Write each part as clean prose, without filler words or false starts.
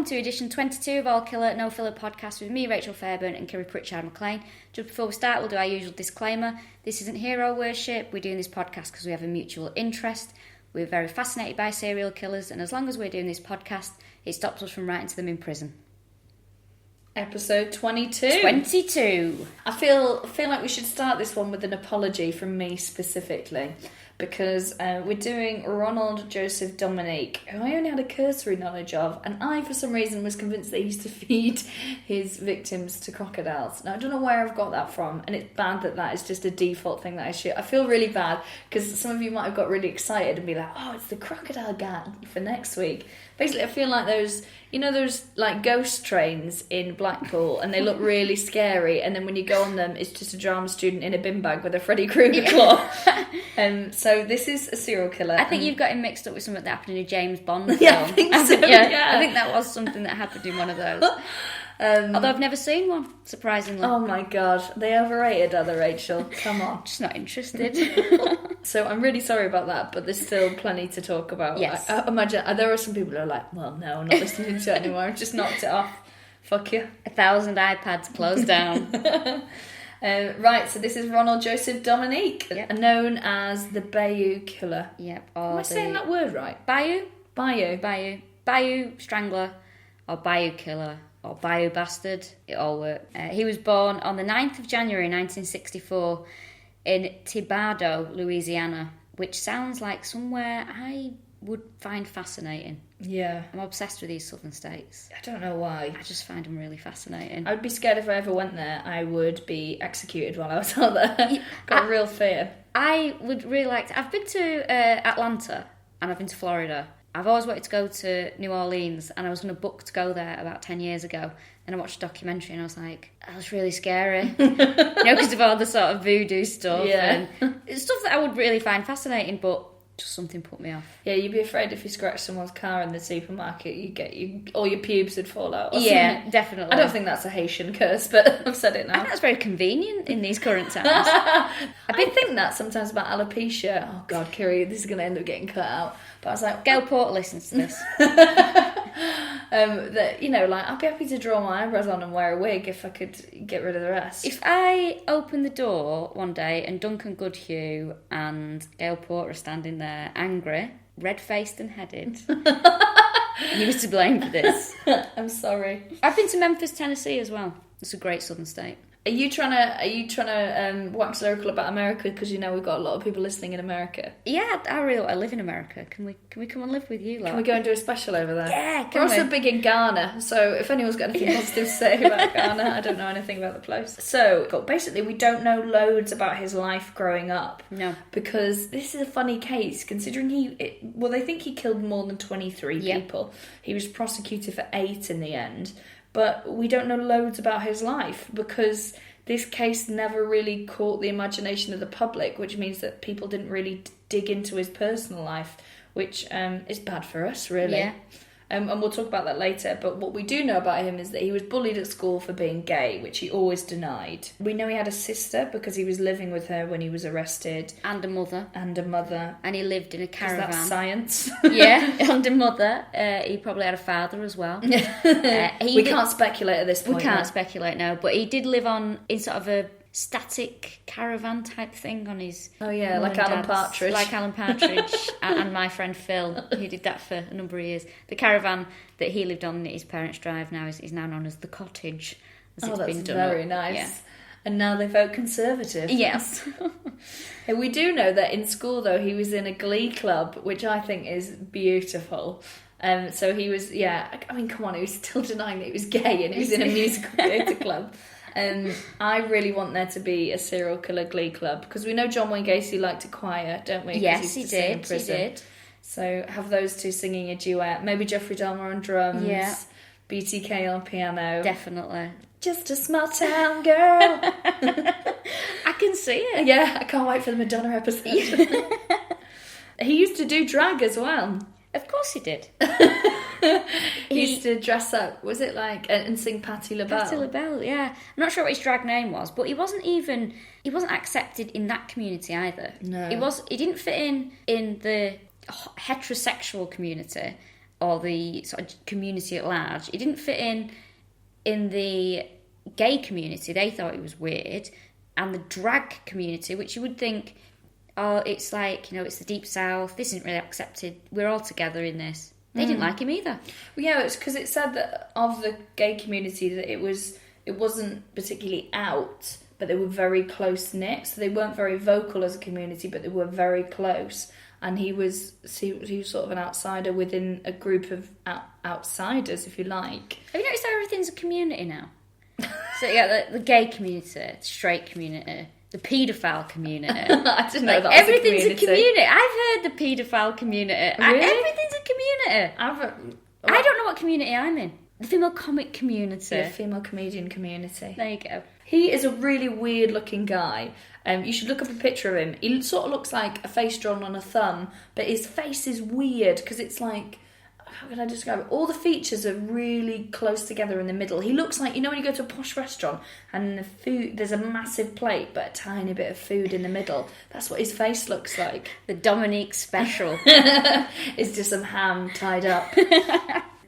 to edition 22 of our Killa No Filler podcast with me, Rachel Fairburn, and Kiri Pritchard McLean. Just before we start, we'll do our usual disclaimer. This isn't hero worship. We're doing this podcast because we have a mutual interest. We're very fascinated by serial killers, and as long as we're doing this podcast, it stops us from writing to them in prison. Episode 22. 22. I feel like we should start this one with an apology from me specifically, because we're doing Ronald Joseph Dominique, who I only had a cursory knowledge of, and I, for some reason, was convinced that he used to feed his victims to crocodiles. Now, I don't know where I've got that from, and it's bad that is just a default thing that I shoot. I feel really bad, because some of you might have got really excited and be like, oh, it's the crocodile gang for next week. Basically, I feel like those like ghost trains in Blackpool, and they look really scary, and then when you go on them, it's just a drama student in a bin bag with a Freddy Krueger claw. So this is a serial killer. I think you've got him mixed up with something that happened in a James Bond film. Yeah, I think so. Yeah. I think that was something that happened in one of those. Although I've never seen one, surprisingly. Oh my god, they overrated, are they, Rachel? Come on. Just not interested. So I'm really sorry about that, but there's still plenty to talk about. Yes. I imagine there are some people who are like, well, no, I'm not listening to it anymore. I've just knocked it off. Fuck you. 1,000 iPads closed down. Right, so this is Ronald Joseph Dominique, known as the Bayou Killer. Yep. Am I saying that word right? Bayou? Bayou. Bayou Strangler, or Bayou Killer, or Bayou Bastard. It all worked. He was born on the 9th of January 1964 in Thibodaux, Louisiana, which sounds like somewhere I would find fascinating. Yeah. I'm obsessed with these southern states. I don't know why. I just find them really fascinating. I would be scared if I ever went there. I would be executed while I was out there. Got a real fear. I would really like to... I've been to Atlanta, and I've been to Florida. I've always wanted to go to New Orleans, and I was going to book to go there about 10 years ago. Then I watched a documentary, and I was like, that was really scary. Because of all the sort of voodoo stuff. Yeah. And it's stuff that I would really find fascinating, but just something put me off. Yeah, you'd be afraid if you scratched someone's car in the supermarket, all your pubes would fall out. Or something. Definitely. I don't think that's a Haitian curse, but I've said it now. I think that's very convenient in these current times. I think that sometimes about alopecia. Oh God, Kiri, this is going to end up getting cut out. But I was like, Gail Porter listens to this. That, I'd be happy to draw my eyebrows on and wear a wig if I could get rid of the rest. If I opened the door one day and Duncan Goodhue and Gail Porter are standing there angry, red-faced and headed, you were to blame for this. I'm sorry. I've been to Memphis, Tennessee as well. It's a great southern state. Are you trying to wax lyrical about America because we've got a lot of people listening in America? Yeah, I live in America. Can we come and live with you, lot? Can we go and do a special over there? Yeah, we're also big in Ghana, so if anyone's got anything positive to say about Ghana, I don't know anything about the place. So basically, we don't know loads about his life growing up. No, because this is a funny case considering they think he killed more than 23 people. He was prosecuted for 8 in the end. But we don't know loads about his life because this case never really caught the imagination of the public, which means that people didn't really dig into his personal life, which is bad for us, really. Yeah. And we'll talk about that later. But what we do know about him is that he was bullied at school for being gay, which he always denied. We know he had a sister because he was living with her when he was arrested. And a mother. And he lived in a caravan. Is that science? Yeah, and a mother. He probably had a father as well. We can't speculate at this point. We can't speculate, no. But he did live in sort of a static caravan type thing on his... Oh yeah, like Alan Partridge. Like Alan Partridge and my friend Phil. He did that for a number of years. The caravan that he lived on that his parents drive now is now known as the cottage. That's very nice. Yeah. And now they vote Conservative. Yes. And we do know that in school, though, he was in a glee club, which I think is beautiful. So he was, I mean, come on, he was still denying that he was gay and he was in a musical theatre club. I really want there to be a serial killer glee club because we know John Wayne Gacy liked a choir, don't we? Yes, he did. So have those two singing a duet. Maybe Jeffrey Dahmer on drums. Yeah. BTK on piano. Definitely. Just a small town girl. I can see it. Yeah, I can't wait for the Madonna episode. He used to do drag as well. Of course he did. He used to dress up, was it like, and sing Patti LaBelle? Patti LaBelle, yeah. I'm not sure what his drag name was, but he wasn't accepted in that community either. No. He didn't fit in the heterosexual community, or the sort of community at large. He didn't fit in the gay community. They thought it was weird. And the drag community, which you would think, oh, it's like, it's the Deep South. This isn't really accepted. We're all together in this. They didn't like him either. Well, yeah, it's because it said that of the gay community that it wasn't particularly out, but they were very close-knit. So they weren't very vocal as a community, but they were very close. And he was sort of an outsider within a group of outsiders, if you like. Have you noticed how everything's a community now? So you got the gay community, the straight community, the paedophile community. I didn't know that everything's a community. I've heard the paedophile community. Really? Everything's a community. I don't know what community I'm in. The female comic community. The female comedian community. There you go. He is a really weird-looking guy. You should look up a picture of him. He sort of looks like a face drawn on a thumb, but his face is weird because it's like, how can I describe it? All the features are really close together in the middle. He looks like, when you go to a posh restaurant and there's a massive plate but a tiny bit of food in the middle. That's what his face looks like. The Dominique special. It's just some ham tied up.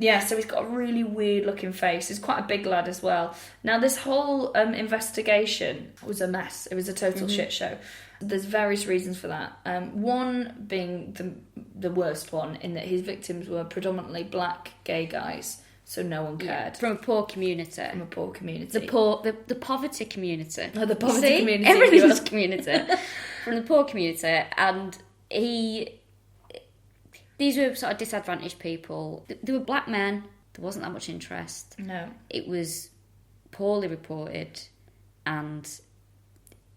Yeah, so he's got a really weird-looking face. He's quite a big lad as well. Now, this whole investigation was a mess. It was a total shit show. There's various reasons for that. One being the worst one, in that his victims were predominantly black gay guys, so no one cared. Yeah, from a poor community. From a poor community. The poverty community. Oh, the poverty community. Everything's community. From the poor community, and these were sort of disadvantaged people. They were black men. There wasn't that much interest. No. It was poorly reported, and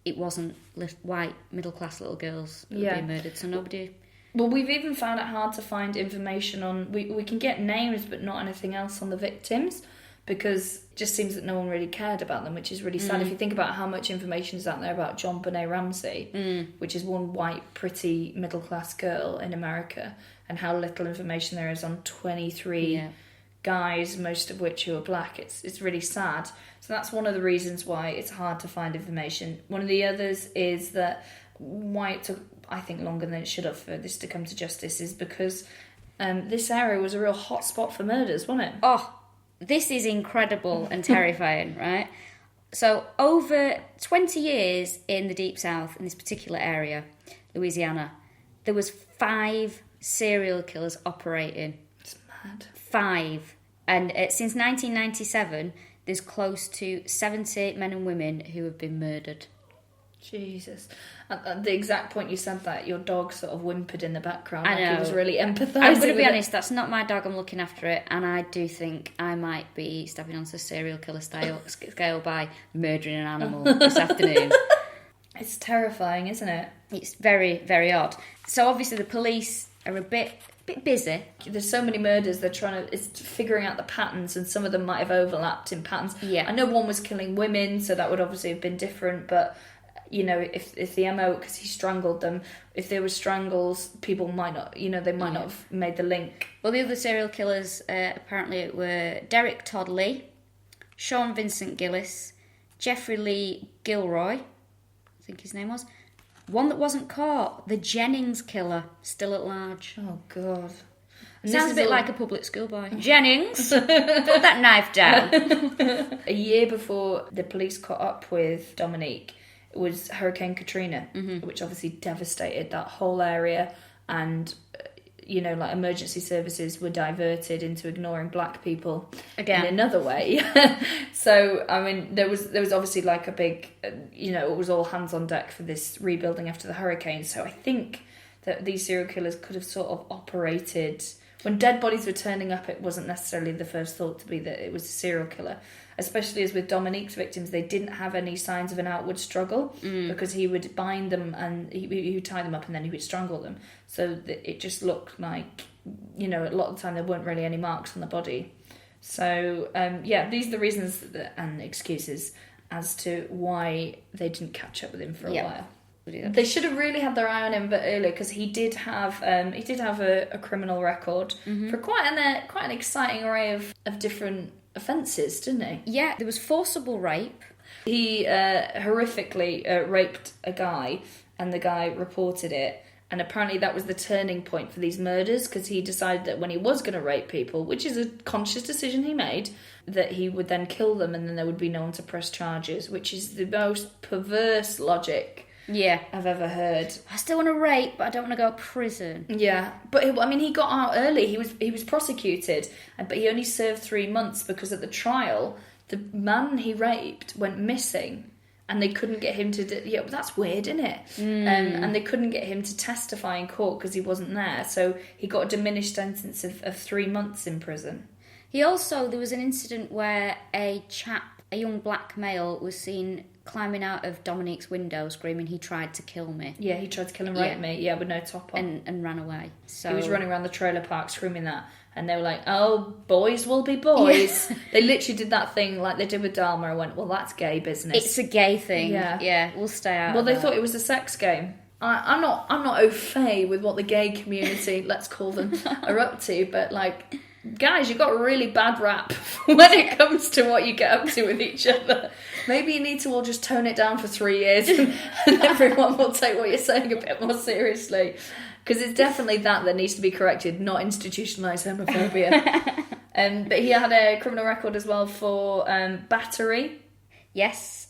it wasn't white, middle-class little girls that were being murdered, so nobody... Well, we've even found it hard to find information on... We can get names, but not anything else on the victims, because it just seems that no one really cared about them, which is really sad. If you think about how much information is out there about John Benet Ramsey, which is one white, pretty, middle-class girl in America, and how little information there is on 23 guys, most of which who are black, it's really sad. So that's one of the reasons why it's hard to find information. One of the others is that why it took, I think, longer than it should have for this to come to justice is because this area was a real hot spot for murders, wasn't it? Oh, this is incredible and terrifying, right? So over 20 years in the Deep South, in this particular area, Louisiana, there was 5 serial killers operating. It's mad. 5. And since 1997, there's close to 70 men and women who have been murdered. Jesus. At the exact point you said that, your dog sort of whimpered in the background. I know. Like he was really empathising. I'm going to be honest, that's not my dog, I'm looking after it, and I do think I might be stepping onto serial killer scale by murdering an animal this afternoon. It's terrifying, isn't it? It's very, very odd. So obviously the police are a bit busy. There's so many murders, it's figuring out the patterns, and some of them might have overlapped in patterns. Yeah. I know one was killing women, so that would obviously have been different, but if the MO, because he strangled them, if there were strangles, people might not, they might not have made the link. Well, the other serial killers apparently were Derek Todd Lee, Sean Vincent Gillis, Jeffrey Lee Gilroy, I think his name was. One that wasn't caught, the Jennings killer, still at large. Oh, God. And sounds a bit like a public school boy. Jennings, put that knife down. A year before the police caught up with Dominique, it was Hurricane Katrina, which obviously devastated that whole area, and emergency services were diverted into ignoring black people again in another way. So I mean, there was obviously like a big, it was all hands on deck for this rebuilding after the hurricane. So I think that these serial killers could have sort of operated when dead bodies were turning up. It wasn't necessarily the first thought to be that it was a serial killer. Especially as with Dominique's victims, they didn't have any signs of an outward struggle because he would bind them and he would tie them up and then he would strangle them. So it just looked like, a lot of the time there weren't really any marks on the body. So, these are the reasons and excuses as to why they didn't catch up with him for a while. They should have really had their eye on him a bit earlier because he did have a criminal record for quite an exciting array of different offences, didn't he? Yeah, there was forcible rape. He horrifically raped a guy, and the guy reported it, And apparently that was the turning point for these murders, because he decided that when he was going to rape people, which is a conscious decision he made, that he would then kill them and then there would be no one to press charges, which is the most perverse logic I've ever heard. I still want to rape, but I don't want to go to prison. Yeah, but he got out early. He was prosecuted, but he only served 3 months because at the trial, the man he raped went missing. And they couldn't get him to... Yeah, that's weird, isn't it? And they couldn't get him to testify in court because he wasn't there. So he got a diminished sentence of 3 months in prison. There was an incident where a young black male, was seen climbing out of Dominique's window screaming, "He tried to kill me." Yeah, he tried to kill and rape me. Yeah, with no top on. And ran away. So he was running around the trailer park screaming that. And they were like, "Oh, boys will be boys." Yeah. They literally did that thing like they did with Dharma. I went, "Well, that's gay business. It's a gay thing." Yeah, we'll stay out. Well, they thought it was a sex game. I'm not au fait with what the gay community, let's call them, are up to. But like, guys, you got a really bad rap when it comes to what you get up to with each other. Maybe you need to all just tone it down for 3 years, and everyone will take what you're saying a bit more seriously. Because it's definitely that needs to be corrected, not institutionalised homophobia. But he had a criminal record as well for battery. Yes.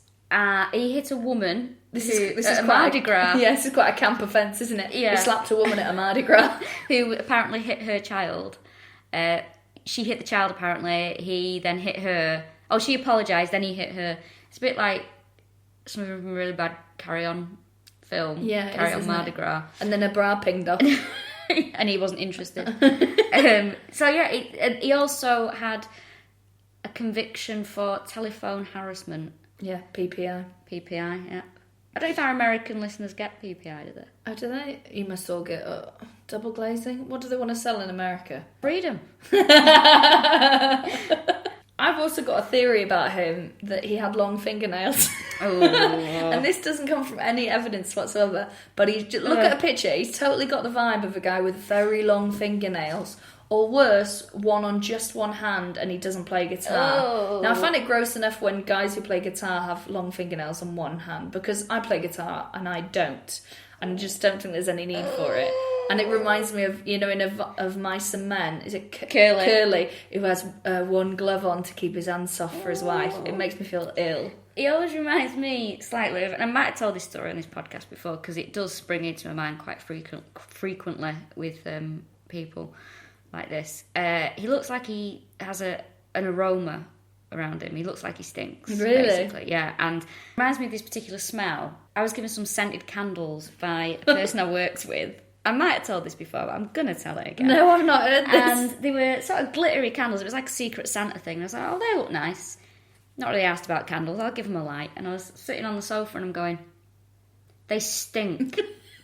He hit a woman. This is a Mardi Gras. Yeah, this is quite a camp offence, isn't it? Yeah. He slapped a woman at a Mardi Gras. Who apparently hit her child. She hit the child, apparently. He then hit her. Oh, she apologised, then he hit her. It's a bit like some really bad Carry On film. Yeah, Carry On Mardi Gras. And then a bra pinged off. And he wasn't interested. So yeah, he also had a conviction for telephone harassment. Yeah, PPI. PPI, yeah. I don't know if our American listeners get PPI, do they? Oh, do they? You must all get double glazing. What do they want to sell in America? Freedom. I've also got a theory about him that he had long fingernails. Oh. And this doesn't come from any evidence whatsoever. But look at a picture. He's totally got the vibe of a guy with very long fingernails. Or worse, one on just one hand and he doesn't play guitar. Oh. Now, I find it gross enough when guys who play guitar have long fingernails on one hand. Because I play guitar and I don't. And I just don't think there's any need for it. And it reminds me of, of Mice and Men. Is it Curly? Who has one glove on to keep his hands soft for his wife. It makes me feel ill. He always reminds me slightly of, and I might have told this story on this podcast before, because it does spring into my mind quite frequently with people like this. He looks like he has an aroma around him. He looks like he stinks. Really? Basically, yeah. And it reminds me of this particular smell. I was given some scented candles by a person I worked with. I might have told this before, but I'm going to tell it again. No, I've not heard this. And they were sort of glittery candles. It was like a Secret Santa thing. I was like, oh, they look nice. Not really asked about candles. I'll give them a light. And I was sitting on the sofa and I'm going, they stink.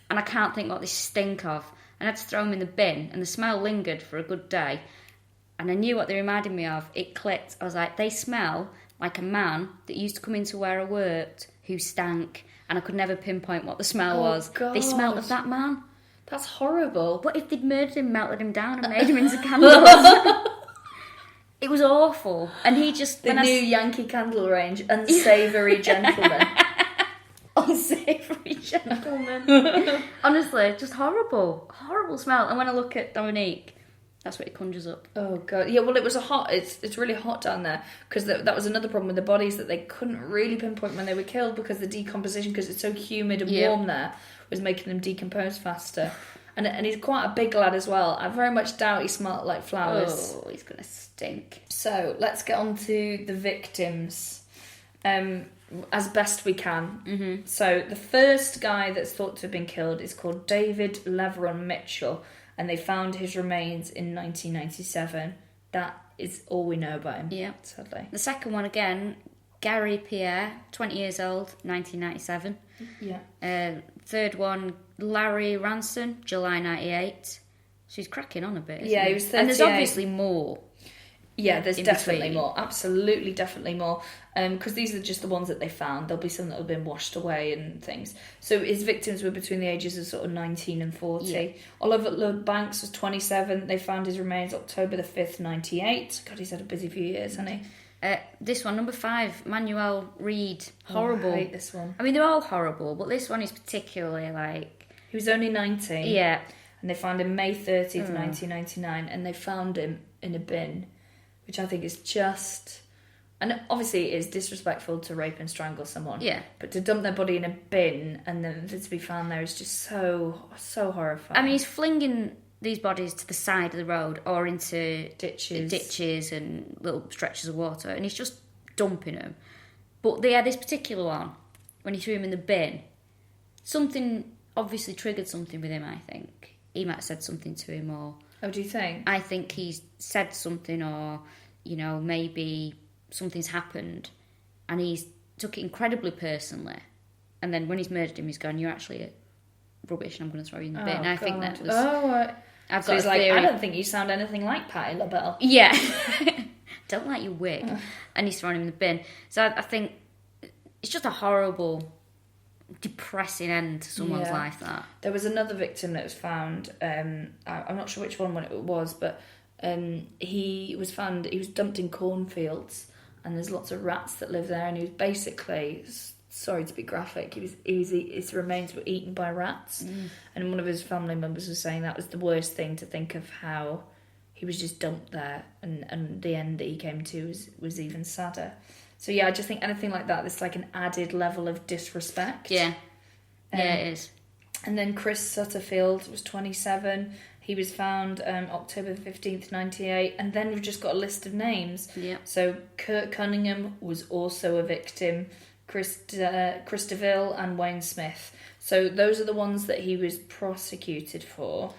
And I can't think what they stink of. And I had to throw them in the bin. And the smell lingered for a good day. And I knew what they reminded me of. It clicked. I was like, they smell like a man that used to come into where I worked who stank. And I could never pinpoint what the smell was. God. They smelled of that man. That's horrible. What if they'd murdered him, melted him down and made him into candles? It was awful. And he just... The new Yankee candle range, Unsavoury Gentleman. Unsavoury Gentleman. Honestly, just horrible. Horrible smell. And when I look at Dominique, that's what it conjures up. Oh, God. Yeah, well, it was it's really hot down there, because that was another problem with the bodies, that they couldn't really pinpoint when they were killed, because the decomposition, because it's so humid and warm there, was making them decompose faster. And he's quite a big lad as well. I very much doubt he smelled like flowers. Oh, he's going to stink. So, let's get on to the victims as best we can. Mm-hmm. So, the first guy that's thought to have been killed is called David Leveron Mitchell, and they found his remains in 1997. That is all we know about him, sadly. The second one, again, Gary Pierre, 20 years old, 1997. Yeah. Third one, Larry Ranson, July 98. She's cracking on a bit, isn't he was 38. And there's obviously more. Yeah, there's definitely between. more. Absolutely, definitely more. Because these are just the ones that they found. There'll be some that have been washed away and things. So his victims were between the ages of sort of 19 and 40. Yeah. Oliver Banks was 27. They found his remains October the 5th, 98. God, he's had a busy few years, hasn't he? This one, number 5, Manuel Reed. Horrible. I hate this one. I mean, they're all horrible, but this one is particularly, like, He was only 19. Yeah. And they found him May 30th, 1999, and they found him in a bin, which I think is just... And obviously it is disrespectful to rape and strangle someone. Yeah. But to dump their body in a bin and then to be found there is just so horrifying. I mean, he's flinging these bodies to the side of the road or into ditches and little stretches of water, and he's just dumping them. But this particular one, when he threw him in the bin, something obviously triggered something with him, I think. He might have said something to him, or... Oh, do you think? I think he's said something, or, maybe something's happened, and he's took it incredibly personally. And then when he's murdered him, he's gone, "You're actually rubbish, and I'm going to throw you in the bin." And I think that was... I've got a theory. I don't think you sound anything like Patti LaBelle. Yeah. Don't like your wig. And he's thrown him in the bin. So I think it's just a horrible, depressing end to someone's life, that. There was another victim that was found. I'm not sure which one it was, but he was found... He was dumped in cornfields, and there's lots of rats that live there, and he was basically... Sorry to be graphic, his remains were eaten by rats. And one of his family members was saying that was the worst thing, to think of how he was just dumped there, and the end that he came to was even sadder. So yeah, I just think anything like that, there's like an added level of disrespect. Yeah. It is. And then Chris Sutterfield was 27. He was found October 15th, 98. And then we've just got a list of names. Yeah. So Kurt Cunningham was also a victim. Chris DeVille and Wayne Smith. So those are the ones that he was prosecuted for.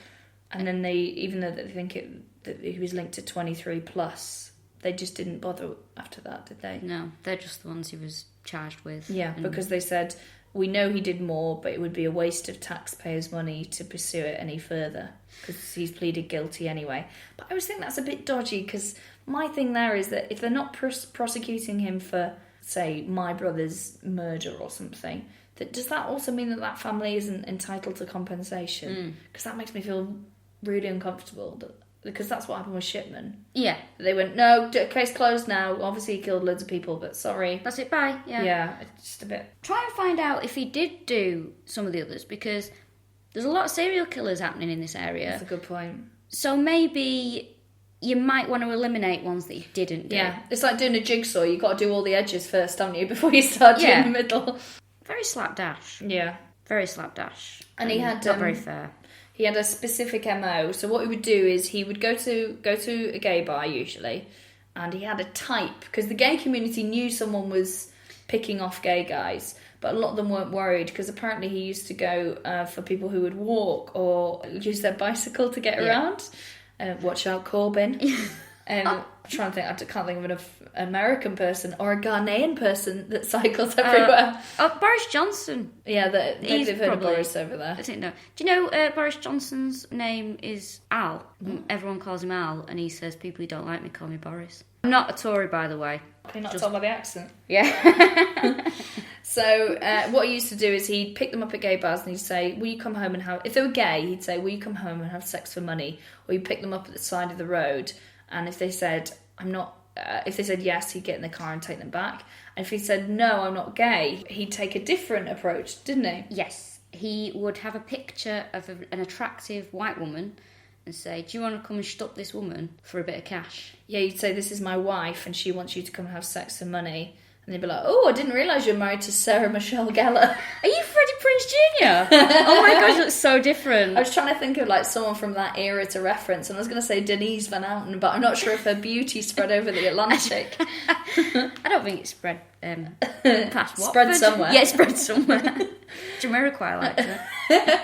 And then even though they think that he was linked to 23 plus, they just didn't bother after that, did they? No, they're just the ones he was charged with. Yeah, because they said, we know he did more, but it would be a waste of taxpayers' money to pursue it any further, because he's pleaded guilty anyway. But I always think that's a bit dodgy, because my thing there is that if they're not prosecuting him for, say, my brother's murder or something, does that also mean that family isn't entitled to compensation? Because that makes me feel really uncomfortable, because that's what happened with Shipman. Yeah. They went, no, case closed now. Obviously he killed loads of people, but sorry. That's it, bye. Yeah. Yeah, it's just a bit... Try and find out if he did do some of the others, because there's a lot of serial killers happening in this area. That's a good point. So maybe you might want to eliminate ones that you didn't do. Yeah, it's like doing a jigsaw. You've got to do all the edges first, haven't you, before you start doing the middle. Very slapdash. Yeah. Very slapdash. And he had... Not very fair. He had a specific MO. So what he would do is he would go to a gay bar, usually, and he had a type, because the gay community knew someone was picking off gay guys, but a lot of them weren't worried, because apparently he used to go for people who would walk or use their bicycle to get around. Watch out, Corbyn. I'm trying to think. I can't think of an American person or a Ghanaian person that cycles everywhere. Boris Johnson. Yeah, they've heard of Boris over there. I don't know. Do you know Boris Johnson's name is Al? Everyone calls him Al, and he says, "People who don't like me call me Boris." I'm not a Tory, by the way. Can you not tell by the accent? Yeah. So what he used to do is he'd pick them up at gay bars and he'd say, "Will you come home and have..." If they were gay, he'd say, "Will you come home and have sex for money?" Or he'd pick them up at the side of the road, and if they said, "I'm not..." If they said yes, he'd get in the car and take them back. And if he said, "No, I'm not gay," he'd take a different approach, didn't he? Yes. He would have a picture of an attractive white woman and say, "Do you want to come and stop this woman for a bit of cash?" Yeah, you'd say, "This is my wife and she wants you to come and have sex for money." And they'd be like, "Oh, I didn't realise you're married to Sarah Michelle Gellar." Are you Freddie Prinze Jr.? Oh my gosh, that's so different. I was trying to think of like someone from that era to reference, and I was going to say Denise Van Outen, but I'm not sure if her beauty spread over the Atlantic. I don't think it spread past Watford. Spread somewhere. Yeah, it spread somewhere. Jamiroquai liked it.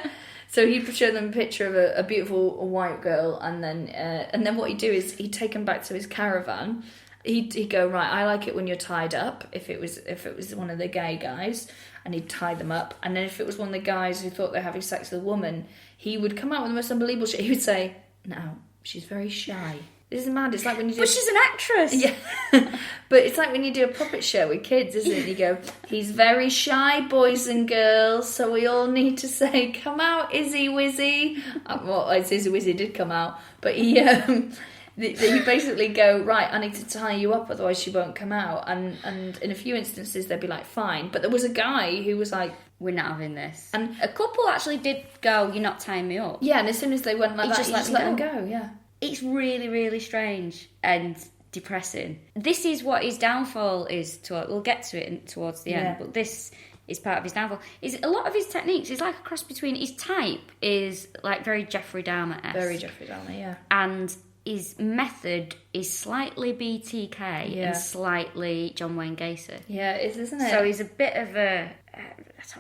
So he'd show them a picture of a beautiful white girl, and then what he'd do is he'd take them back to his caravan. He'd go, "Right, I like it when you're tied up," if it was one of the gay guys, and he'd tie them up. And then if it was one of the guys who thought they're having sex with a woman, he would come out with the most unbelievable shit. He would say, "No, she's very shy." This is mad. It's like when you do... But she's an actress. Yeah. But it's like when you do a puppet show with kids, isn't it? You go, "He's very shy, boys and girls, so we all need to say, 'Come out, Izzy Wizzy.'" Well, Izzy Wizzy did come out, but he basically go, "Right, I need to tie you up, otherwise she won't come out." And in a few instances they'd be like, "Fine." But there was a guy who was like we're not having this. And a couple actually did go, you're not tying me up. Yeah, and as soon as they went like He that, just he let just them let them go, yeah. It's really, really strange and depressing. This is what his downfall is. We'll get to it towards the end, but this is part of his downfall. Is a lot of his techniques is like a cross between... His type is like very Jeffrey Dahmer-esque. Very Jeffrey Dahmer, yeah. And his method is slightly BTK and slightly John Wayne Gacy. Yeah, it is, isn't it? So he's a bit of a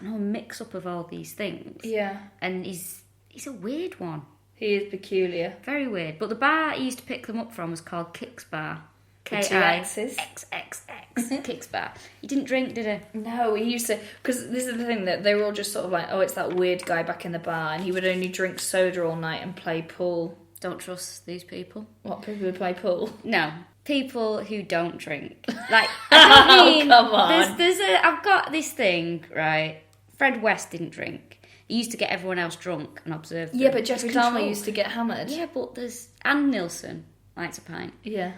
mix-up of all these things. Yeah. And he's a weird one. He is peculiar. Very weird. But the bar he used to pick them up from was called Kix Bar. K-I-X-X-X. Kix Bar. He didn't drink, did he? No, he used to... Because this is the thing, that they were all just sort of like, oh, it's that weird guy back in the bar, and he would only drink soda all night and play pool. Don't trust these people. What, people who play pool? No. People who don't drink. Like, I don't mean... come on. I've got this thing, right? Fred West didn't drink. He used to get everyone else drunk and observe them. Yeah, but Jeffrey Dahmer used to get hammered. Yeah, but Anne Nilsson likes a pint. Yeah.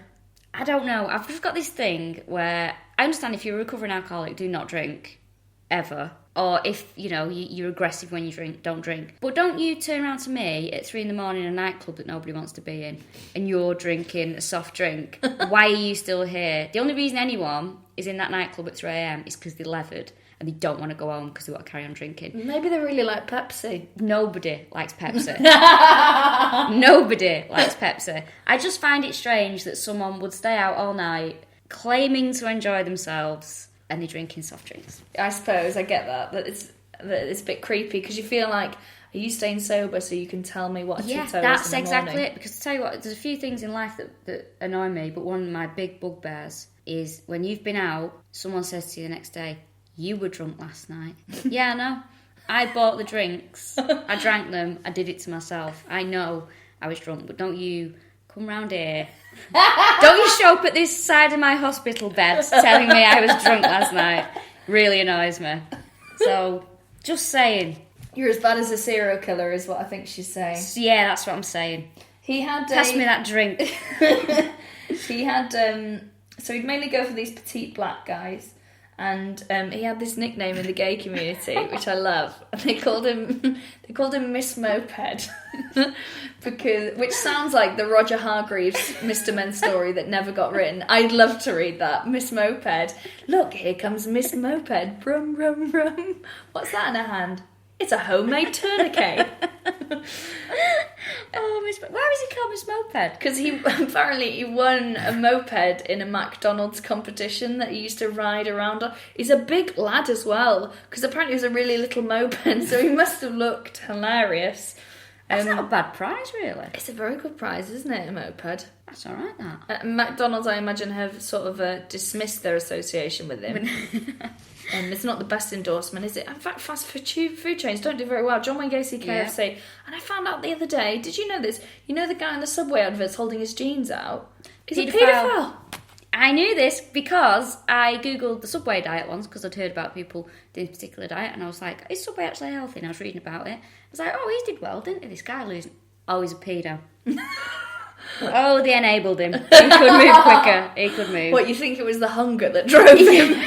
I don't know. I've just got this thing where I understand if you're a recovering alcoholic, do not drink. Ever. Or if, you're aggressive when you drink, don't drink. But don't you turn around to me at 3 a.m. in a nightclub that nobody wants to be in and you're drinking a soft drink. Why are you still here? The only reason anyone is in that nightclub at 3 a.m. is because they're leathered and they don't want to go home because they want to carry on drinking. Maybe they really like Pepsi. Nobody likes Pepsi. Nobody likes Pepsi. I just find it strange that someone would stay out all night claiming to enjoy themselves and they're drinking soft drinks. I suppose I get that it's a bit creepy because you feel like, are you staying sober so you can tell me what a Tito is in the morning? Yeah, that's exactly it. Because to tell you what, there's a few things in life that annoy me, but one of my big bugbears is when you've been out, someone says to you the next day, you were drunk last night. Yeah, I know. I bought the drinks. I drank them. I did it to myself. I know I was drunk, but don't you come round here. Don't you show up at this side of my hospital bed telling me I was drunk last night. Really annoys me. So, just saying. You're as bad as a serial killer is what I think she's saying. Yeah, that's what I'm saying. Pass me that drink. He had... so he'd mainly go for these petite black guys. And he had this nickname in the gay community, which I love. And they called him Miss Moped, which sounds like the Roger Hargreaves Mr. Men story that never got written. I'd love to read that. Miss Moped. Look, here comes Miss Moped. Brum, brum, brum. What's that in her hand? It's a homemade tourniquet. Why was he called Miss Moped? Because he won a moped in a McDonald's competition that he used to ride around on. He's a big lad as well, because apparently it was a really little moped, so he must have looked hilarious. That's not a bad prize, really. It's a very good prize, isn't it, a moped? That's all right, that. McDonald's, I imagine, have sort of dismissed their association with him. It's not the best endorsement, is it? In fact, fast food chains don't do very well. John Wayne Gacy, KFC. Yeah. And I found out the other day, did you know this? You know the guy in the Subway adverts holding his jeans out? He's a paedophile. I knew this because I googled the Subway diet once because I'd heard about people doing a particular diet and I was like, is Subway actually healthy? And I was reading about it. I was like, oh, he did well, didn't he? This guy losing. Oh, he's a pedo. Oh, they enabled him. He could move quicker. He could move. What, you think it was the hunger that drove him?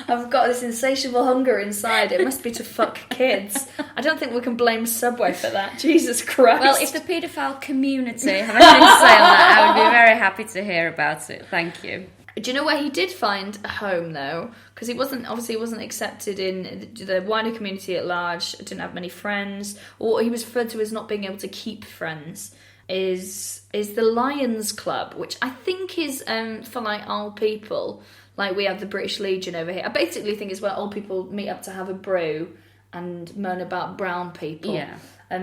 I've got this insatiable hunger inside. It must be to fuck kids. I don't think we can blame Subway for that. Jesus Christ. Well, if the paedophile community have anything to say on that, I would be very happy to hear about it. Thank you. Do you know where he did find a home, though? Because he wasn't accepted in the wider community at large, didn't have many friends, or what he was referred to as not being able to keep friends, is the Lions Club, which I think is for like old people. Like we have the British Legion over here. I basically think it's where old people meet up to have a brew and moan about brown people. Yeah.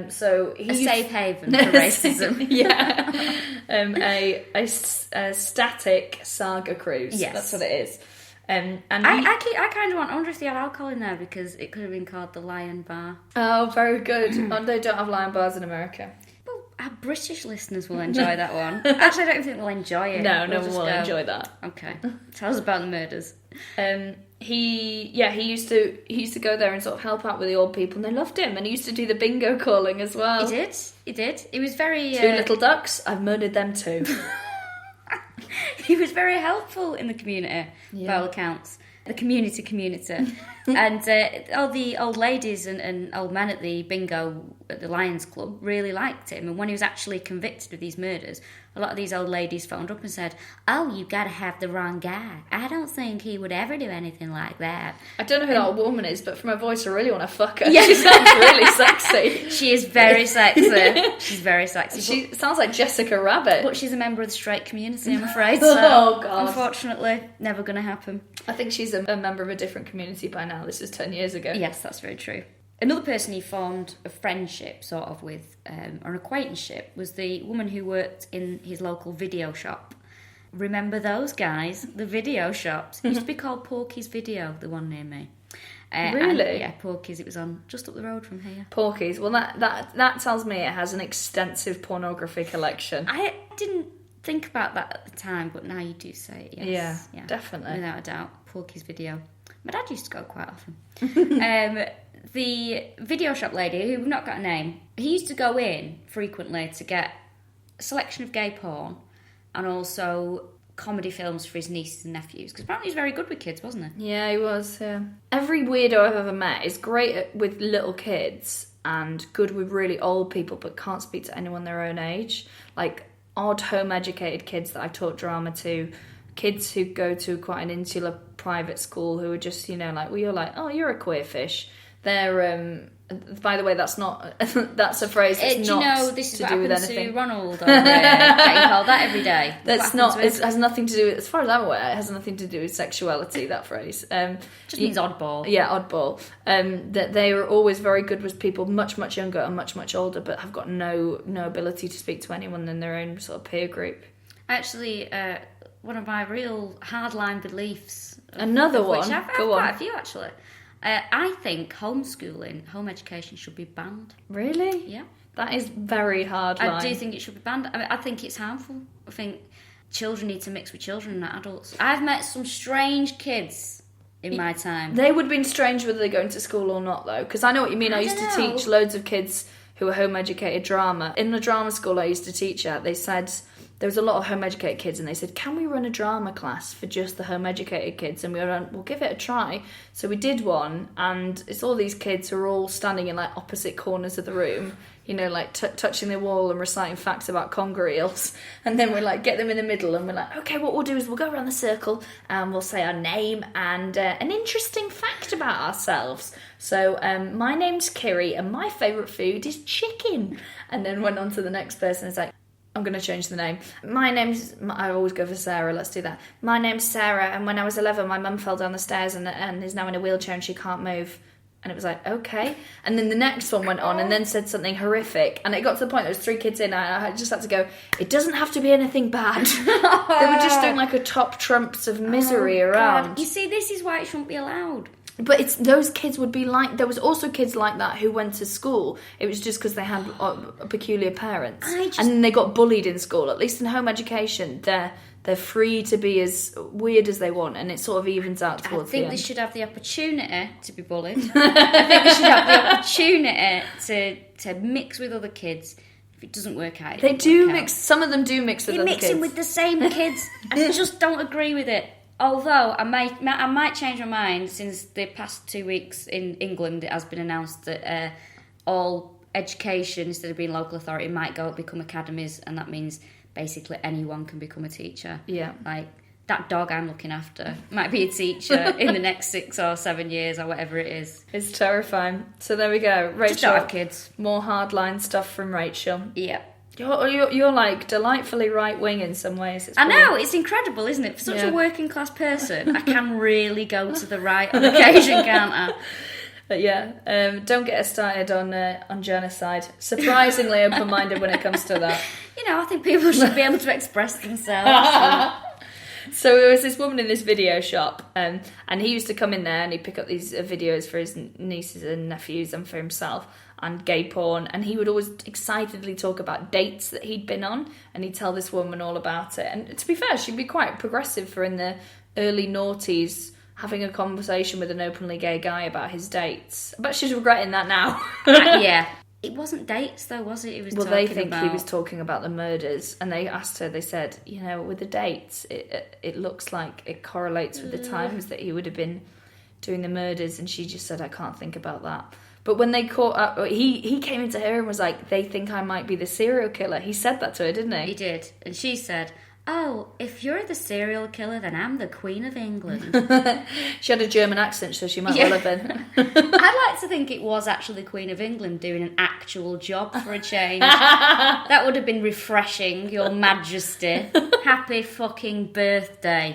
So a safe haven for racism. Yeah. A static saga cruise. Yes. That's what it is. And I kind of wonder if they had alcohol in there because it could have been called the Lion Bar. Oh, very good. Oh, they don't have lion bars in America. Well, our British listeners will enjoy that one. Actually, I don't think they'll enjoy it. No one will enjoy that. Okay. Tell us about the murders. He used to go there and sort of help out with the old people, and they loved him. And he used to do the bingo calling as well. He did. He was very two little ducks. I've murdered them too. He was very helpful in the community, by all accounts. the community. And all the old ladies and old men at the bingo at the Lions Club really liked him. And when he was actually convicted of these murders, a lot of these old ladies phoned up and said, "Oh, you got to have the wrong guy. I don't think he would ever do anything like that." I don't know who that old woman is, but from her voice I really want to fuck her. Yeah. She sounds really sexy. She is very sexy. She's very sexy. She sounds like Jessica Rabbit. But she's a member of the straight community, I'm afraid. So oh, God. Unfortunately, never going to happen. I think she's a member of a different community by now. This was 10 years ago. Yes, that's very true. Another person he formed a friendship, sort of, with, or an acquaintanceship, was the woman who worked in his local video shop. Remember those guys? The video shops. It used to be called Porky's Video, the one near me. Really? Yeah, Porky's. It was on just up the road from here. Porky's. Well, that tells me it has an extensive pornography collection. I didn't think about that at the time, but now you do say it, yes. Yeah, definitely. Without a doubt. Porky's Video. My dad used to go quite often. The video shop lady, who we've not got a name, he used to go in frequently to get a selection of gay porn and also comedy films for his nieces and nephews, because apparently he's very good with kids, wasn't he? Yeah, he was, yeah. Every weirdo I've ever met is great with little kids and good with really old people, but can't speak to anyone their own age. Like odd home-educated kids that I've taught drama to, kids who go to quite an insular private school who are just, like, well, you're like, oh, you're a queer fish. They're, by the way, that's a phrase that's not this is to what do with happens anything. to Ronald over there, getting called that every day. That's not, it has nothing to do, as far as I'm aware, it has nothing to do with sexuality, that phrase. Just means oddball. Yeah, oddball. That they are always very good with people much, much younger and much, much older, but have got no ability to speak to anyone in their own sort of peer group. Actually, one of my real hardline beliefs... Another one? Which I've quite a few, actually. I think homeschooling, home education should be banned. Really? Yeah. That is very hard line. I do think it should be banned. I think it's harmful. I think children need to mix with children, not adults. I've met some strange kids in my time. They would have been strange whether they're going to school or not, though, because I know what you mean. I used to teach loads of kids who were home-educated drama. In the drama school I used to teach at, they said... There was a lot of home-educated kids, and they said, can we run a drama class for just the home-educated kids? And we went, we'll give it a try. So we did one, and it's all these kids who are all standing in, like, opposite corners of the room, like, touching the wall and reciting facts about conger eels. And then we, like, get them in the middle, and we're like, okay, what we'll do is we'll go around the circle, and we'll say our name and an interesting fact about ourselves. So, my name's Kiri, and my favourite food is chicken. And then went on to the next person, and it's like, I'm going to change the name. I always go for Sarah, let's do that. My name's Sarah, and when I was 11, my mum fell down the stairs and is now in a wheelchair and she can't move. And it was like, okay. And then the next one went on and then said something horrific. And it got to the point, there was 3 kids in, and I just had to go, it doesn't have to be anything bad. They were just doing like a top trumps of misery around. God. You see, this is why it shouldn't be allowed. But those kids would be like... There was also kids like that who went to school. It was just because they had peculiar parents. And then they got bullied in school. At least in home education, they're free to be as weird as they want, and it sort of evens out towards the end. I think they should have the opportunity to be bullied. I think they should have the opportunity to mix with other kids. If it doesn't work out... They do mix... Some of them do mix with other kids. You're mixing with the same kids. I just don't agree with it. Although I might change my mind, since the past 2 weeks in England it has been announced that all education, instead of being local authority, might become academies, and that means basically anyone can become a teacher. Yeah. Like, that dog I'm looking after might be a teacher in the next 6 or 7 years or whatever it is. It's terrifying. So there we go. Rachel, just don't have kids. More hardline stuff from Rachel. Yeah. You're like delightfully right wing in some ways. I know, it's incredible, isn't it? For such a working class person, I can really go to the right on occasion, can't I? But yeah, don't get us started on genocide. Surprisingly open-minded when it comes to that. I think people should be able to express themselves. So there was this woman in this video shop, and he used to come in there and he'd pick up these videos for his nieces and nephews and for himself, and gay porn, and he would always excitedly talk about dates that he'd been on, and he'd tell this woman all about it. And to be fair, she'd be quite progressive for in the early noughties, having a conversation with an openly gay guy about his dates. But she's regretting that now. Yeah. It wasn't dates, though, was it? It was Well, they think he was talking about the murders, and they asked her, they said, you know, with the dates, it looks like it correlates with the times that he would have been doing the murders, and she just said, I can't think about that. But when they caught up, he came into her and was like, they think I might be the serial killer. He said that to her, didn't he? He did. And she said, oh, if you're the serial killer, then I'm the Queen of England. She had a German accent, so she might well have been. I'd like to think it was actually the Queen of England doing an actual job for a change. That would have been refreshing, Your Majesty. Happy fucking birthday.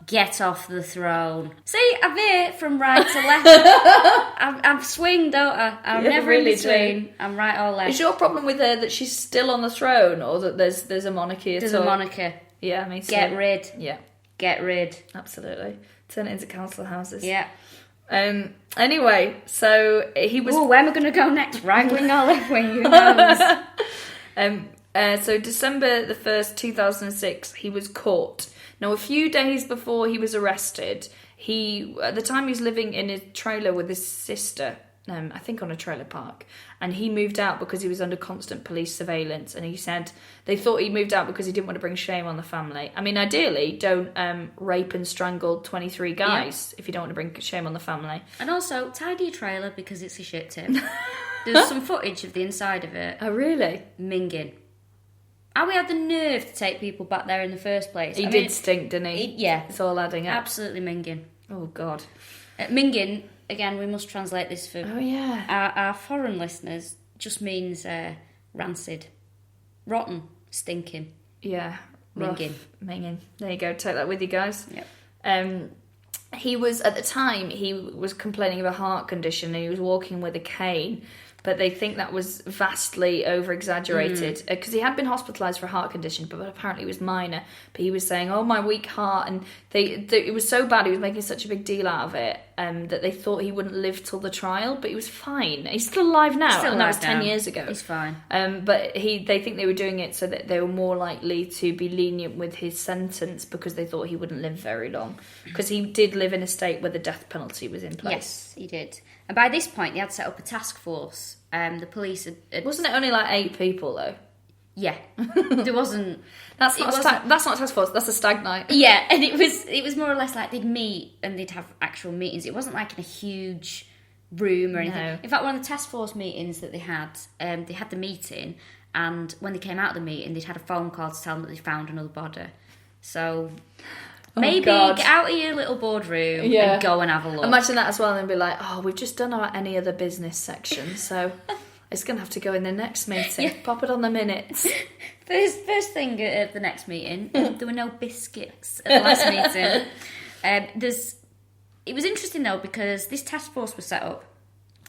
Get off the throne. See, I veer from right to left. I'm swing, don't I? I'm never really in between. I'm right or left. Is your problem with her that she's still on the throne, or that there's a monarchy? There's a monarchy. Yeah, me too. Get rid. Yeah. Get rid. Absolutely. Turn it into council houses. Yeah. Anyway, so he was... Ooh, where am I going to go next? Right wing or left wing? Who knows? So December the 1st, 2006, he was caught. Now, a few days before he was arrested, at the time he was living in a trailer with his sister, I think on a trailer park, and he moved out because he was under constant police surveillance, and he said they thought he moved out because he didn't want to bring shame on the family. I mean, ideally, don't rape and strangle 23 guys if you don't want to bring shame on the family. And also, tidy your trailer because it's a shit tip. There's some footage of the inside of it. Oh, really? Minging. How we had the nerve to take people back there in the first place. He did stink, didn't he? Yeah. It's all adding up. Absolutely minging. Oh, God. Minging, again, we must translate this for our foreign listeners, just means rancid. Rotten. Stinking. Yeah. Minging. Minging. There you go. Take that with you, guys. Yep. He was, at the time, he was complaining of a heart condition and he was walking with a cane. But they think that was vastly over-exaggerated because he had been hospitalised for a heart condition, but apparently it was minor. But he was saying, oh, my weak heart. And it was so bad, he was making such a big deal out of it that they thought he wouldn't live till the trial, but he was fine. He's still alive now, and that was 10 years ago. He's fine. But they think they were doing it so that they were more likely to be lenient with his sentence because they thought he wouldn't live very long. Because he did live in a state where the death penalty was in place. Yes, he did. And by this point, they had set up a task force. The police had... Wasn't it only like 8 people, though? Yeah. There wasn't... That's not a task force, that's a stag night. Yeah, and it was more or less like they'd meet and they'd have actual meetings. It wasn't like in a huge room or anything. No. In fact, one of the task force meetings that they had the meeting, and when they came out of the meeting, they'd had a phone call to tell them that they found another body. So... Maybe get out of your little boardroom and go and have a look. Imagine that as well, and then be like, oh, we've just done our any other business section, so it's going to have to go in the next meeting. Pop it on the minutes. First thing at the next meeting, there were no biscuits at the last meeting. It was interesting, though, because this task force was set up,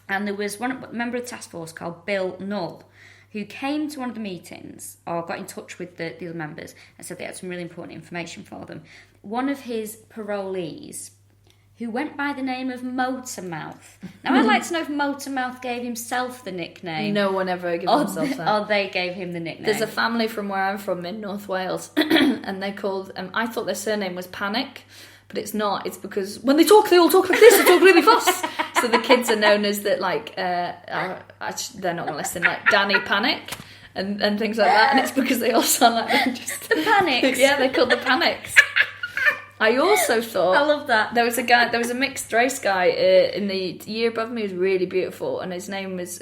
and there was one member of the task force called Bill Null, who came to one of the meetings, or got in touch with the other members, and said they had some really important information for them. One of his parolees, who went by the name of Motormouth. Now, I'd like to know if Motormouth gave himself the nickname. No one ever gave himself that. Or they gave him the nickname. There's a family from where I'm from in North Wales, and they called... I thought their surname was Panic, but it's not. It's because when they all talk like this, they talk really fast. So the kids are known as that, like... they're not going to listen, like Danny Panic and things like that, and it's because they all sound like... Just, the Panics? Yeah, they're called the Panics. I also thought... I love that. There was a mixed race guy in the year above me who was really beautiful, and his name was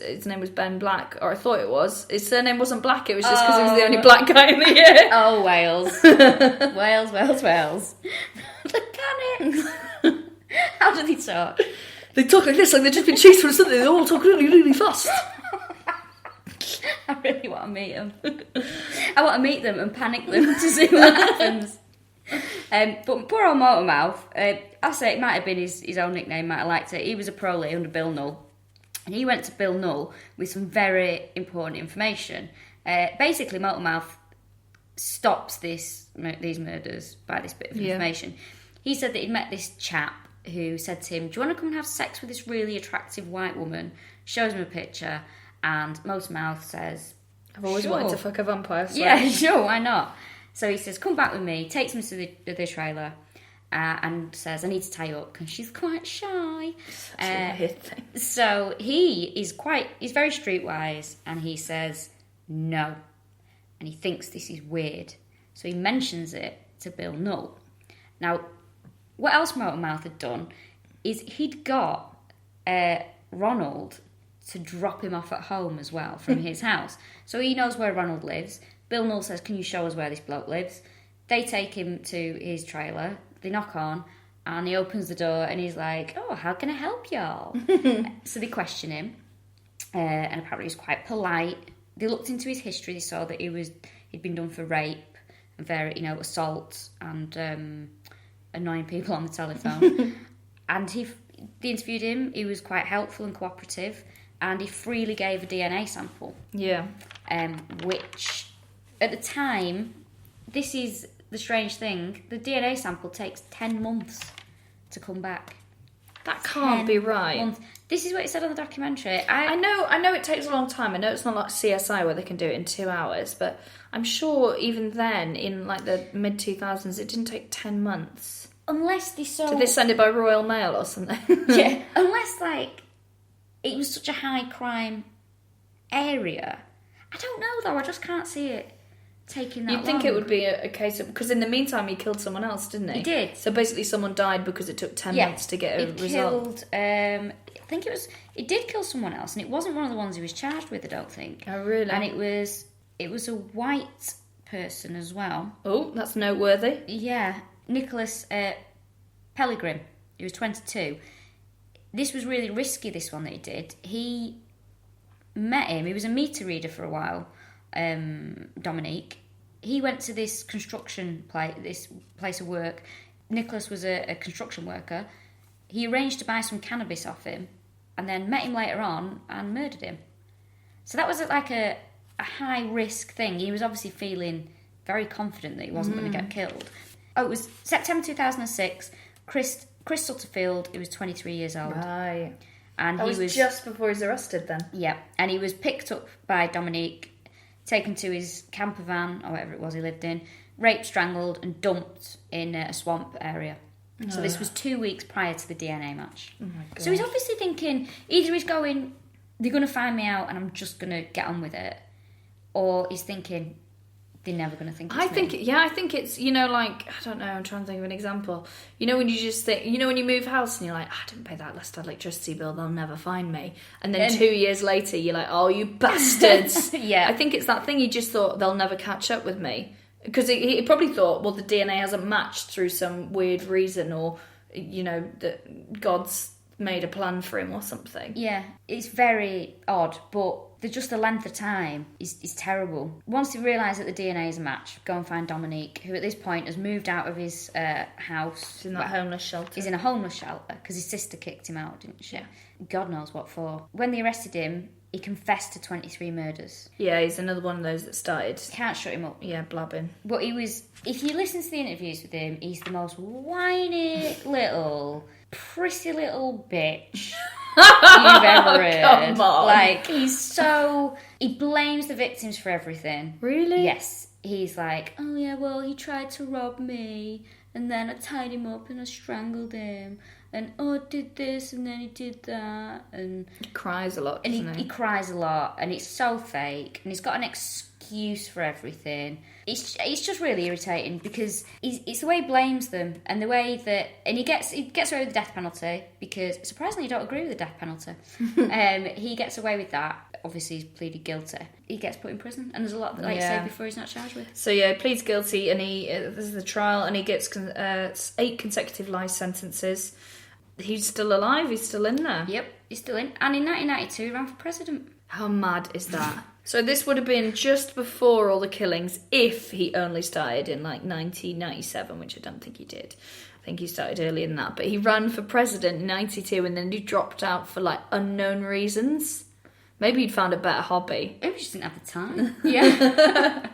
Ben Black, or I thought it was. His surname wasn't Black, it was just because he was the only black guy in the year. Oh, Wales. Wales. The Panics. How do they talk? They talk like this, like they've just been chased for something. They all talk really, really fast. I really want to meet them. I want to meet them and panic them to see what happens. But poor old Motormouth, I say it might have been his own nickname, might have liked it. He was a parolee under Bill Null, and he went to Bill Null with some very important information. Basically, Motormouth stopped these murders by this bit of information. He said that he'd met this chap who said to him, do you want to come and have sex with this really attractive white woman? Shows him a picture, and Motormouth says, I've always wanted to fuck a vampire. So. Yeah, sure, why not? So he says, come back with me, takes him to the trailer, and says, I need to tie you up, because she's quite shy. Thing. So he's very streetwise, and he says no. And he thinks this is weird. So he mentions it to Bill Null. Now, what else Motormouth had done is he'd got Ronald to drop him off at home as well from his house. So he knows where Ronald lives. Bill Null says, can you show us where this bloke lives? They take him to his trailer. They knock on, and he opens the door, and he's like, oh, how can I help y'all? So they question him, and apparently he's quite polite. They looked into his history. They saw that he'd been done for rape and assault and annoying people on the telephone. And they interviewed him. He was quite helpful and cooperative, and he freely gave a DNA sample. Yeah. Which, at the time, this is the strange thing, the DNA sample takes 10 months to come back. That can't be right. Months. This is what it said on the documentary. I know it takes a long time. I know it's not like CSI where they can do it in 2 hours, but I'm sure even then, in like the mid-2000s, it didn't take 10 months. Unless they saw... Did they send it by Royal Mail or something? Yeah, unless, it was such a high crime area. I don't know, though. I just can't see it taking that long. You'd think it would be a case of... Because in the meantime, he killed someone else, didn't he? He did. So basically someone died because it took 10 months to get a result. I think it did kill someone else, and it wasn't one of the ones he was charged with, I don't think. Oh, really? And it was a white person as well. Oh, that's noteworthy. Yeah. Nicholas Pellegrim. He was 22. This was really risky, this one that he did. He met him. He was a meter reader for a while, Dominique. He went to this construction this place of work. Nicholas was a construction worker. He arranged to buy some cannabis off him and then met him later on and murdered him. So that was like a high-risk thing. He was obviously feeling very confident that he wasn't going to get killed. Oh, it was September 2006. Chris Sutterfield, he was 23 years old. Right. And that was just before he was arrested then? Yeah. And he was picked up by Dominique, taken to his camper van, or whatever it was he lived in, raped, strangled, and dumped in a swamp area. So this was 2 weeks prior to the DNA match. Oh my God. So he's obviously thinking, either he's going, they're going to find me out and I'm just going to get on with it, or he's thinking, they're never going to think it's me. I think it's, I don't know, I'm trying to think of an example. When you just think, when you move house and you're like, I didn't pay that last electricity bill, they'll never find me. And then 2 years later, you're like, oh, you bastards. Yeah. I think it's that thing, he just thought, they'll never catch up with me. Because he probably thought, well, the DNA hasn't matched through some weird reason, or, that God's made a plan for him or something. Yeah, it's very odd, but just the length of time is terrible. Once they realise that the DNA is a match, go and find Dominique, who at this point has moved out of his house. He's in that homeless shelter. He's in a homeless shelter because his sister kicked him out, didn't she? Yeah. God knows what for. When they arrested him, he confessed to 23 murders. Yeah, he's another one of those that started. Can't shut him up. Yeah, blabbing. But if you listen to the interviews with him, he's the most whiny little, prissy little bitch you've ever heard. Come on. He blames the victims for everything. Really? Yes. He's like, oh yeah, well, he tried to rob me, and then I tied him up and I strangled him, and I did this and then he did that, and he cries a lot, and doesn't he cries a lot, and it's so fake, and he's got an excuse for everything. It's just really irritating because it's the way he blames them, and the way that, and he gets away with the death penalty because surprisingly, you don't agree with the death penalty. He gets away with that. Obviously, he's pleaded guilty. He gets put in prison, and there's a lot that, like you say before, he's not charged with. So yeah, he pleads guilty, and this is the trial, and he gets 8 consecutive life sentences. He's still alive. He's still in there. Yep, he's still in. And in 1992, he ran for president. How mad is that? So this would have been just before all the killings, if he only started in 1997, which I don't think he did. I think he started earlier than that. But he ran for president in 92, and then he dropped out for unknown reasons. Maybe he'd found a better hobby. Maybe he just didn't have the time. Yeah.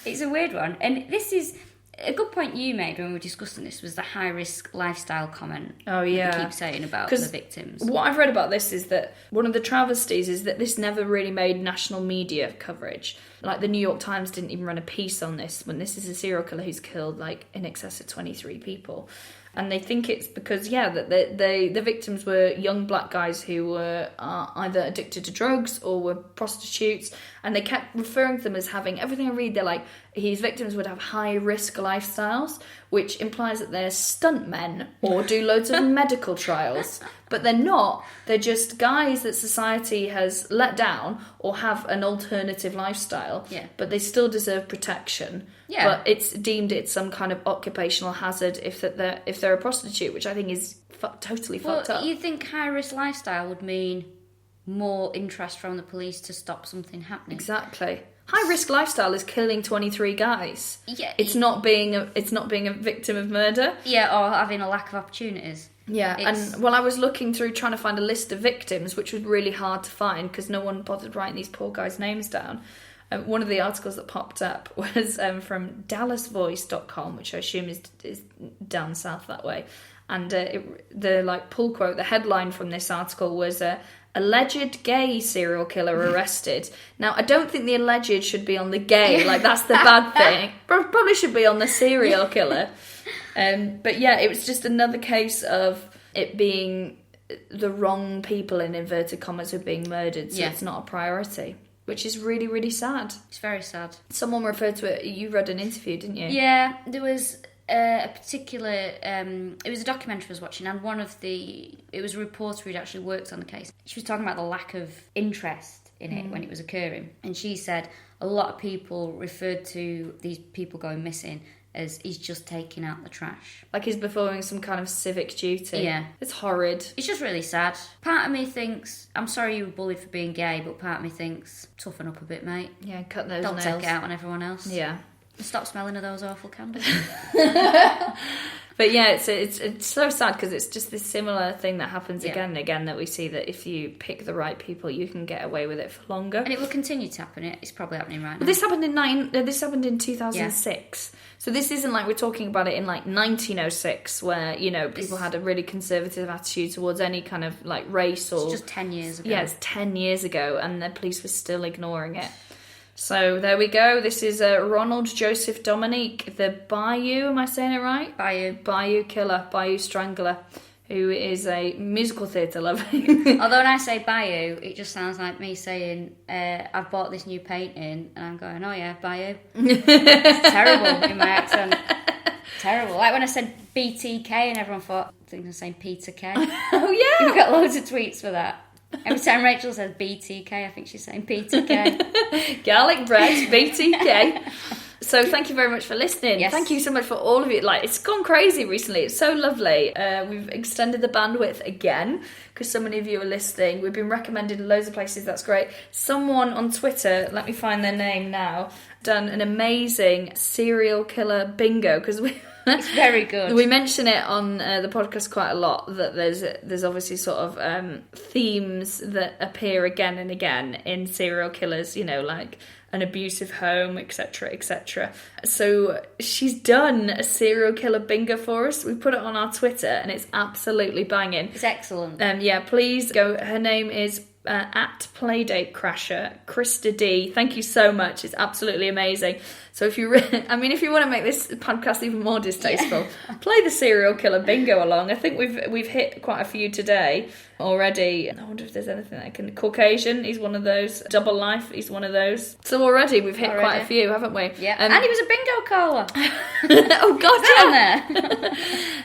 It's a weird one. And this is a good point you made when we were discussing this, was the high-risk lifestyle comment. Oh, yeah. That you keep saying about the victims. What I've read about this is that one of the travesties is that this never really made national media coverage. The New York Times didn't even run a piece on this, when this is a serial killer who's killed, in excess of 23 people. And they think it's because, that the victims were young black guys who were either addicted to drugs or were prostitutes. And they kept referring to them as having, everything I read, they're like, his victims would have high-risk lifestyles, which implies that they're stuntmen or do loads of medical trials. But they're not. They're just guys that society has let down or have an alternative lifestyle. Yeah. But they still deserve protection. Yeah. But it's deemed it's some kind of occupational hazard if they're a prostitute, which I think is totally fucked up. You think high-risk lifestyle would mean more interest from the police to stop something happening? Exactly. High-risk lifestyle is killing 23 guys. Yeah. It's not being a victim of murder. Yeah, or having a lack of opportunities. Yeah, and I was looking through trying to find a list of victims, which was really hard to find because no one bothered writing these poor guys' names down. One of the articles that popped up was from DallasVoice.com, which I assume is down south that way. And the pull quote, the headline from this article was alleged gay serial killer arrested. Now, I don't think the alleged should be on the gay, that's the bad thing. Probably should be on the serial killer. But yeah, it was just another case of it being the wrong people, in inverted commas, who are being murdered, so it's not a priority. Which is really, really sad. It's very sad. Someone referred to it, you read an interview, didn't you? Yeah, there was a particular, it was a documentary I was watching, and it was a reporter who'd actually worked on the case. She was talking about the lack of interest in it when it was occurring. And she said a lot of people referred to these people going missing as he's just taking out the trash. Like he's performing some kind of civic duty. Yeah. It's horrid. It's just really sad. Part of me thinks, I'm sorry you were bullied for being gay, but part of me thinks, toughen up a bit, mate. Yeah, cut those Don't nails. take it out on everyone else. Yeah. And stop smelling of those awful candles. But yeah, it's so sad because it's just this similar thing that happens again and again, that we see that if you pick the right people, you can get away with it for longer. And it will continue to happen. It's probably happening right now. But this happened in 2006. Yeah. So this isn't like we're talking about it in 1906 where, people had a really conservative attitude towards any kind of race or... It's just 10 years ago. Yeah, it's 10 years ago and the police were still ignoring it. So there we go. This is Ronald Joseph Dominique, the Bayou, am I saying it right? Bayou Killer, Bayou Strangler, who is a musical theatre lover. Although when I say Bayou, it just sounds like me saying, I've bought this new painting, and I'm going, oh yeah, Bayou. It's terrible in my accent. Terrible. Like when I said BTK and everyone thought, I think I'm saying Peter K. Oh yeah! We've got loads of tweets for that. Every time Rachel says BTK, I think she's saying PTK. Garlic bread, BTK. So thank you very much for listening. Yes. Thank you so much for all of you. It's gone crazy recently. It's so lovely. We've extended the bandwidth again because so many of you are listening. We've been recommended loads of places. That's great. Someone on Twitter, let me find their name now, done an amazing serial killer bingo because it's very good. We mention it on the podcast quite a lot that there's obviously sort of themes that appear again and again in serial killers, like an abusive home, etc., etc. So she's done a serial killer bingo for us. We put it on our Twitter and it's absolutely banging. It's excellent. Yeah, please go. Her name is at Playdate Crasher, Krista D. Thank you so much. It's absolutely amazing. So if you want to make this podcast even more distasteful, play the serial killer bingo along. I think we've hit quite a few today already. I wonder if there's anything that can... Caucasian, he's one of those. Double Life, he's one of those. So already we've hit quite a few, haven't we? Yeah. And he was a bingo caller. Oh God, down there.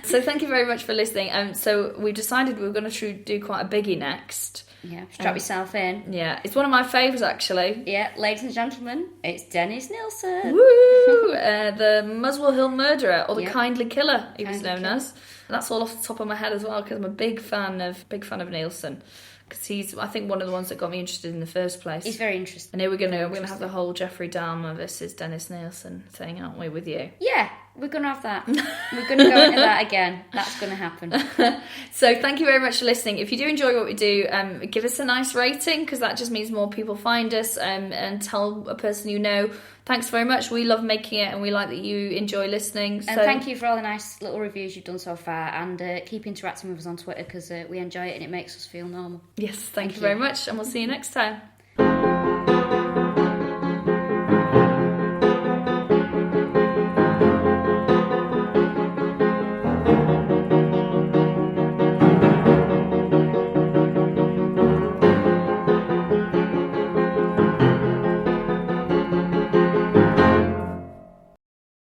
So thank you very much for listening. So we decided we were going to do quite a biggie next. Yeah, strap yourself in. Yeah, it's one of my favourites actually. Yeah, ladies and gentlemen, it's Dennis Nilsson. Woo! The Muswell Hill Murderer, or the Kindly Killer, he was known as. That's all off the top of my head as well, because I'm a big fan of Nilsson. Because he's, I think, one of the ones that got me interested in the first place. He's very interesting. And here we're gonna have the whole Jeffrey Dahmer versus Dennis Nilsson thing, aren't we, with you? Yeah, we're gonna have that. We're gonna go into that again. That's gonna happen. So thank you very much for listening. If you do enjoy what we do, give us a nice rating, because that just means more people find us, and tell a person you know. Thanks very much. We love making it and we like that you enjoy listening. And thank you for all the nice little reviews you've done so far, and keep interacting with us on Twitter because we enjoy it and it makes us feel normal. Yes, thank you very much, and we'll see you next time.